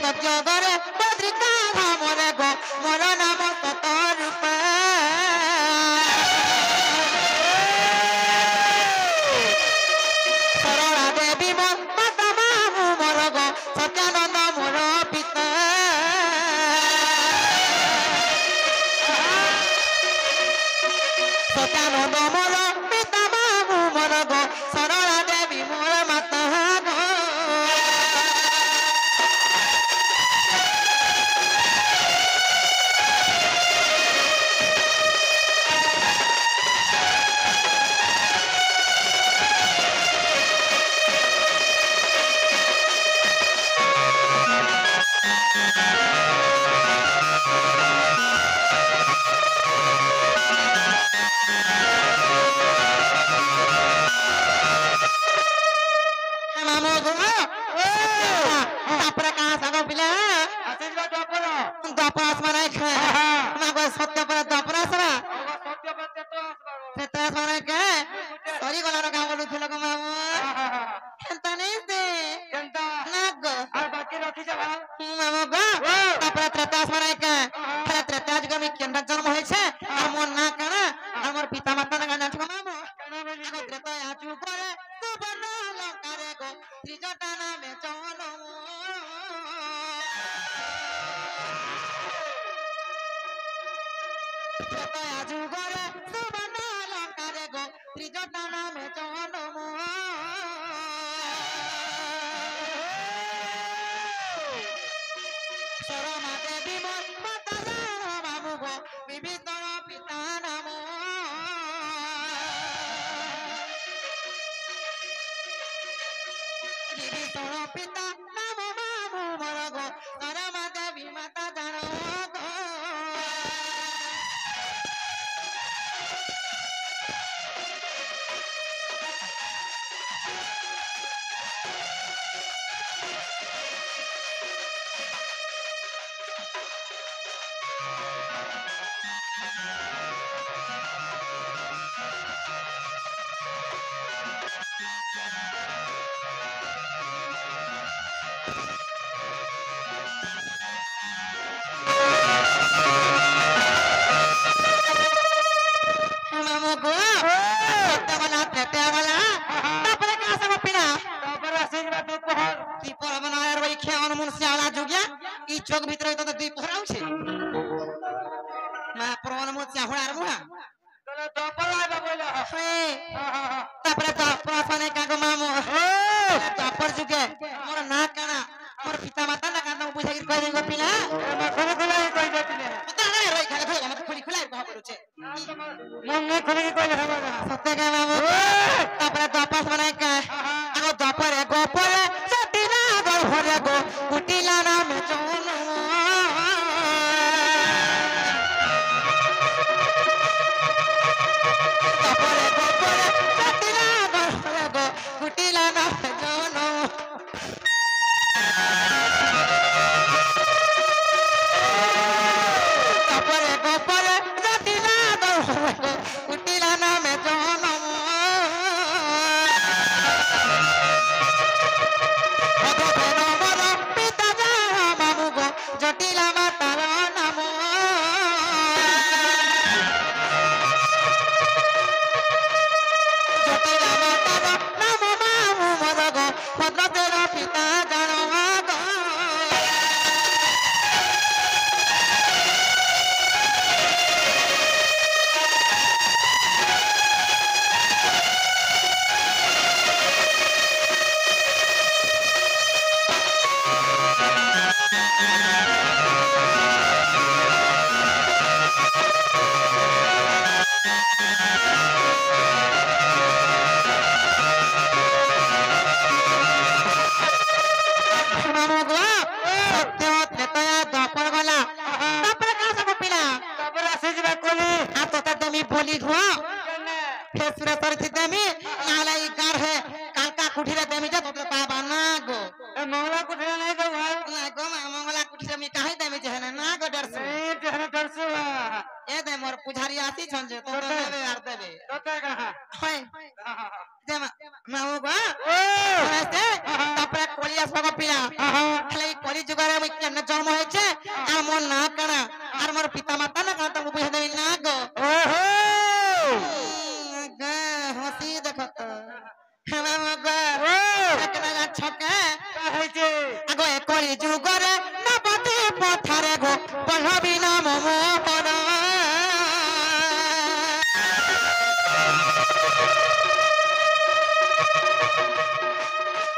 जगरे बद्रिका धामरे गो मोर नाम तत रूपे सरला देवी मोर माता मामू मोर गो सत्यानंद मोर पिता सत्यानंद मोर पिता मामू मोर गो सरला देवी मोर माता गो चौक भीतर तो दुई पोहरा उछे मा प्रवन मो चाहुळार मुहा तले दोपर आबा बोला हे तापरे तो प्रसने कागो मामो दोपर जुगे मोर ना काना मोर पिता माता ना काना बुझाई कहि देगो पिला मा खोले खोले कहि दे पिले पता ना रोई खाले खोले मत खोली खोलाई कह पड़ुछे मन ने खोले कहि हबा सत्य का मामो तापरे दोपर मने का आगो दोपर ए गोपर सतिना दर भरे गो कुटिला नाम चोन बोली धुआ फेसरे तरथि देमी नाला ई कार है कालका कुठीरे देमी जा तो पाबा ना गो ए मंगला कुठीरे नहीं गो भाई ना गो मंगला कुठीरे मी काहे देमी जे ना गो डरसु ए जहने डरसु ए दे मोर पुजारी आसी छन जे तो देबे यार देबे तोते कहा होय जे माऊ गो ओ ऐसे तपरे कोलिया सगो पिला खाली कोली जुगारे मी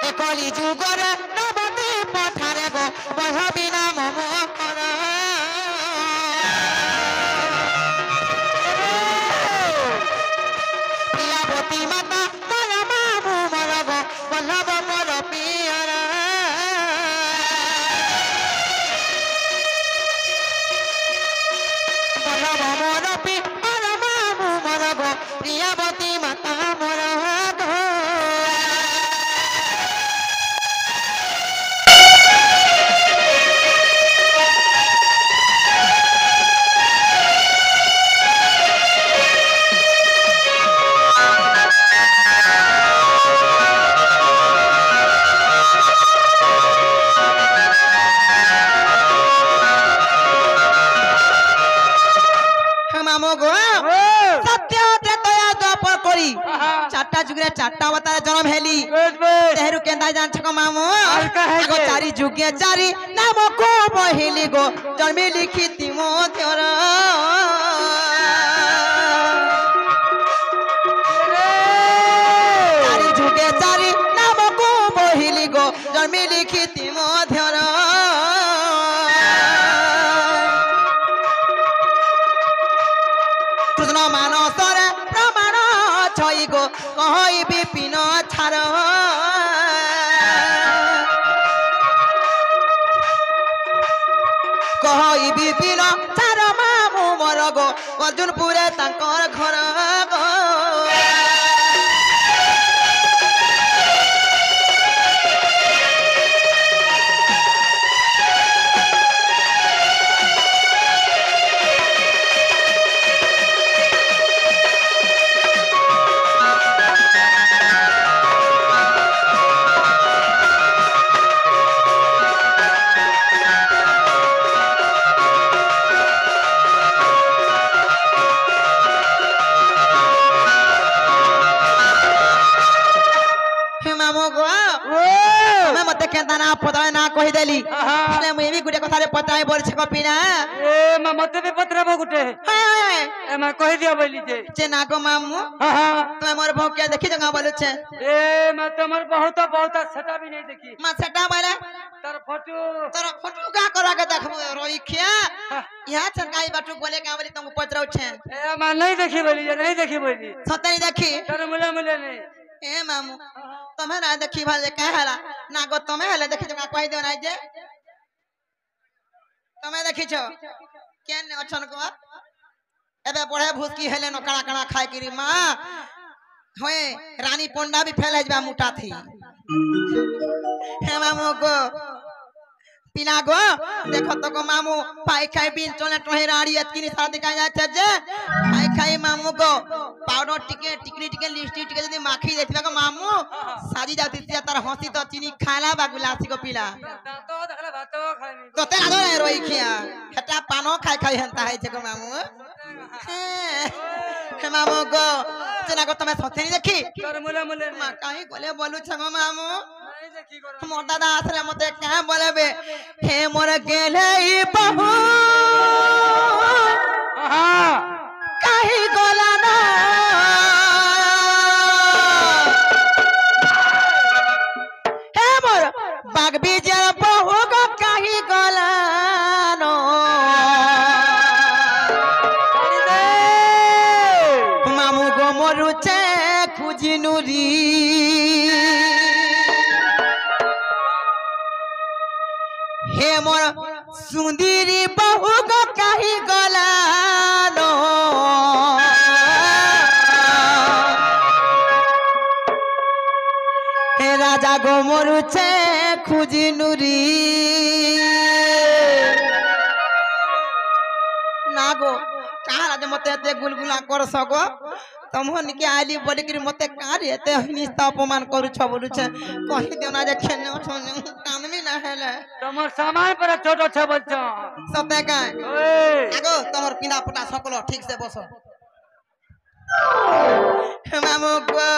একলি যুগরে নবতী পথারে গো বহবি নাম মকর প্রিয়াবতী মাতা তোর মামু মর গো বল্লভ মোর পিয়র বল্লভ মোর পিয়র মামু মর গো প্রিয়াবতী মাতা মোর গো মামু গো সত্য ত্রেতয়া দ্বাপর করি চারটা যুগে চারটা অবতার জন্ম হেলি তেহরু কেন্দা জানছ গো মামু গো চারি যুগে চারি নাম কো বহিলি গো জন্মে লিখিতি মোর চারি যুগে চারি নাম কো বহিলি গো জন্মে লিখিতি মোর কৃষ্ণ মানসরে প্রমাণ ছই গো কই বিপিন ছাড় কই বিপিন ছাড় মামু মর গো অর্জুনপুরে তাঙ্কর ঘর গো मते केंता ना पताय ना कहि देली ले मुई भी गुटे कथा रे पताय बोल छ कपिना ए मते भी पतराबो गुटे ए मैं कहि दिया बोली जे ना गो मामू हां तुम मोर भौ के देखि जगह बोलु छे ए मैं तमर बहुत बहुत सेटा भी नहीं देखी मा सेटा बोले तर फोटो का करा के देखबो रोई खिया यहां सरकारी बाटू बोले का बोली तुम पतराउ छे ए मैं नहीं देखी बोली सतई देखी तर मुले नहीं ए मामू तुम्हें ना देखी भाले कह हला ना गो तुम्हें हले देखि जगह कहि दे ना जे तुम्हें देखि छो केन अछन को एबे बड़े भूसकी हेले न कणा कणा खाय किरी मां होए रानी पोंडा भी फैल जबा मुटा थी हे मामू को पिना गो देखो तो को मामू पाई खाई बिन चले टोहे राड़ी एतकिनी साथ दिखाई जाय जे पाई खाई मामू को पाउडर टिकरी टिके लिपस्टिक टिके जदी माखी देथिबा को मामू साजी जाती तार हंसी तो चीनी खाला बा गुलासी को पिला तो देखला भातो खाई तो ते ना रोई खिया हेटा पानो खाई खाई हंता है जे को मामू हे मामू को जना को तमे सथे नहीं देखी तर मुले मा काई बोले बोलु छगो मामू नहीं देखी को मोर दादा आसले मते का बोलेबे हे मोर गेले बहू हां काहे गोला ना हे मोर बाग बीजर बहू को काहे गोला नो मामू गो मोरु छे खुजिनुरी हे मोर सुंदरी बहू गो काहे गोला नो हे राजा गो मोरु छे खुजिनुरी ना गो कहा राजा मते एते गुलगुला कर सगो तमहन के आली बोले कि मते का रे एते हिनिस्त अपमान करू छ बोलु छे कहि देना जे खेने छोने काम में ना हेले तमर सामान पर छोटो छ बच्चा सते का ओए आगो तमर पिना पुटा सकलो ठीक से बसो मामू को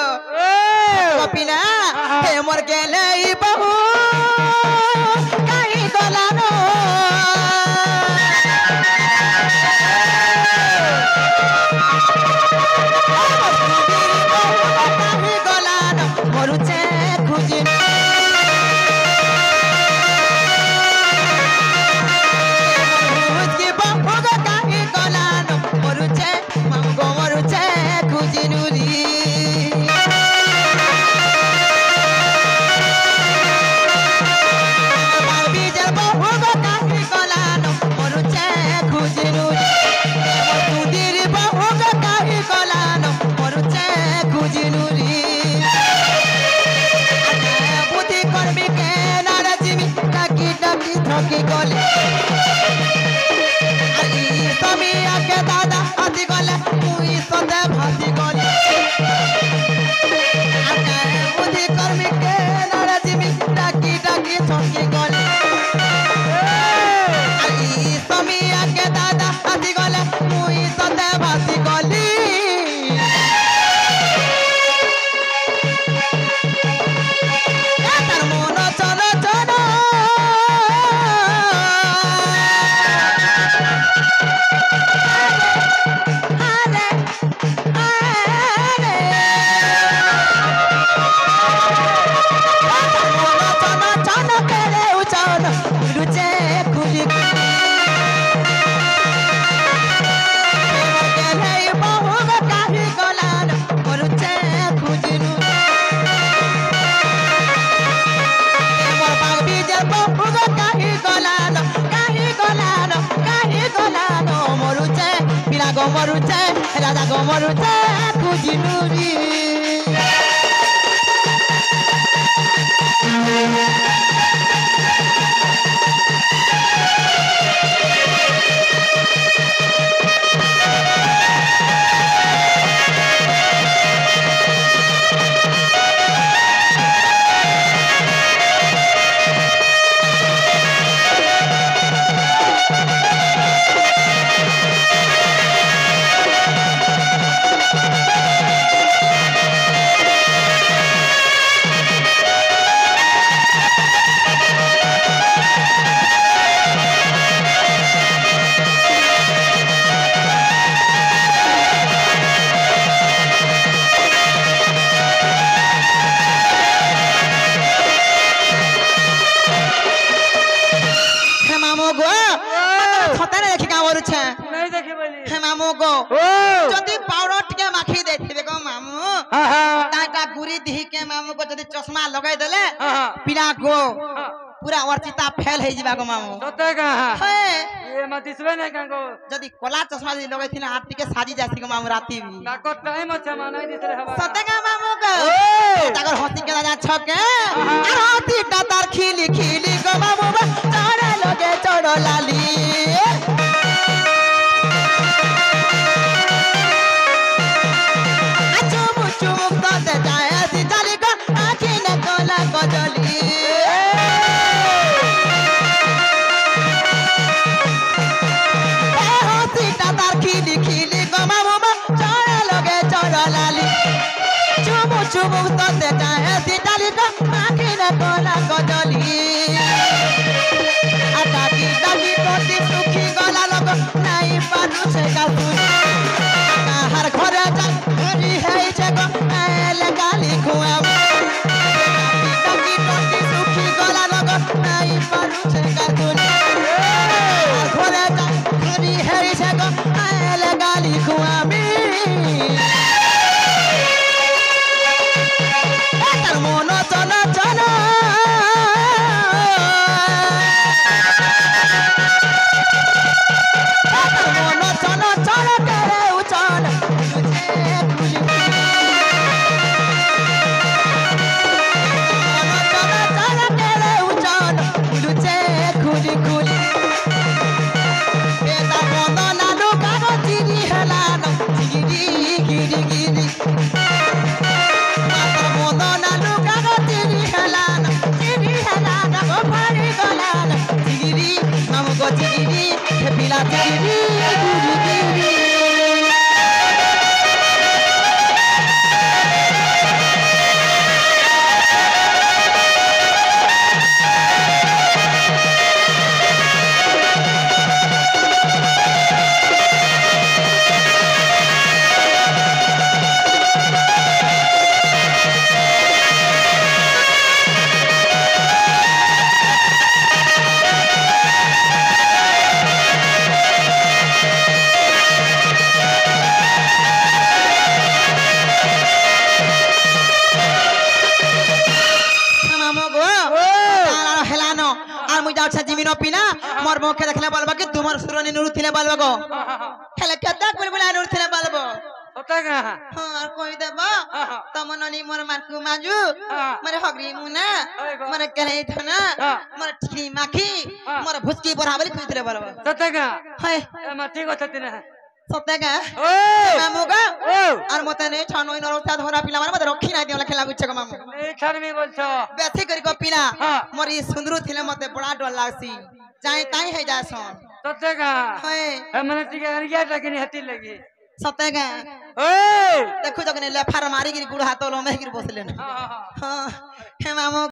कपिना हे मोर गेले ई बहू काई गलानो काई गलानो मोरु छे খুঁজি হুজকি বাহুগ কাহি গলানো মরুছে মামগো মরুছে খুঁজি নুরি বিজের বাহুগ কাহি গলানো মরুছে খুঁজি নুরি তুদির বাহুগ কাহি গলানো মরুছে খুঁজি নুরি বুদ্ধি করবি কে নারা জিমি ডাকি ডাকি থকি গলে তুমি আগে দাদা হাতি গলে তুই সদে ভাতি গলে বুদ্ধি করবি কে নারা জিমি ডাকি ডাকি থকি গলে তুমি আগে দাদা হাতি গলে তুই সদে ভাতি গলি তার মন চল চল আরে আরে মন চল চল করে উচল লুচে খুলি গেলে বহু কাহি গলান মরুচে খুঁজিনু বহু কাহি গলানো কাহি গলানো কাহি গলানো মরুছে পিলা গো মরুছে রাজা গো মরুছে খুঁজি নুরি नहीं देखे बोली हे मामू गो ओ जदि पाउडर टिके माखी देथिबे गो मामू हाँ हाँ ताटा गुरी दिही के मामू को जदि चश्मा लगाई देले हाँ पिला गो पूरा वर्चिता फेल हे जिबा गो मामू सत्य कहा हे ये मत इसवे नहीं कहो जदि कोला चश्मा जदि लगाई थिना हाथ टिके साजी जासी गो मामू राती भी नाको टाइम अच्छा माना ही दिसरे हवा सत्य का मामू गो ओ तागर हती के राजा छके और हती दातार खिली खिली गो मामू चढ़े लगे चढ़ो लाली चुमुक तो जाए ऐसी जाली को आँखी न कोला कजली सीता तार खिली खिली गमा मुमा चढ़े लगे चढ़ लाली चुमुक तो जाए ऐसी जाली को आँखी न कोला कजली डाकी डाकी टोटी सुखी गला लोग नहीं पारू से का हर घरे जा घरी है जगो एले गाली खुआ डाकी टोटी सुखी गला लोग नहीं पारू से का हर घरे जा घरी है जगो एले गाली खुआ तार मन चल चल मन चल चल करे उचल खुली मन चल चल करे उचल लुचे खुली खुली बेटा बंद नालू कागो चिरी हेलानो चिरी गिरी गिरी मात्र बंद नालू कागो चिरी हेलानो गो फाड़ी गलानो चिरी हमको चिरी पिला चिरी गुरी गिरी मुझे जाउछ जिमिनो पिना मोर मुख देखले बोलबा कि तुमर सुरनी नुरु थिले बोलबा को हेले कदा बोल बोला नुरु थिले बोलबो होता का हां कोई देबा तमननी मोर माकू माजू मोर हगरी मुना मोर कले थना मोर ठिरी माखी मोर भुसकी बराबर कुइतरे बोलबो होता का हाय एमा ठीक होता तिना सतेगा ओ मामुगा ओ আর মতে নে ছানই নরতা ধরা পিলা মানে মতে রক্ষি নাই দিওলা খেলা গুচ্ছে গো মামু এই ছাড়মি বলছো বেথি করি কো পিলা হ্যাঁ। মোর ই সুন্দর থিলে মতে বড়া ডর লাগছি যাই তাই হে যাসন होता का হয় एमने टिके अरिया टकनी हती लगी সতেগা ओ দেখু জগনে লেফার মারি গিরি গুড় হাত লমে গিরি বসলেন हां হ্যাঁ হে মামু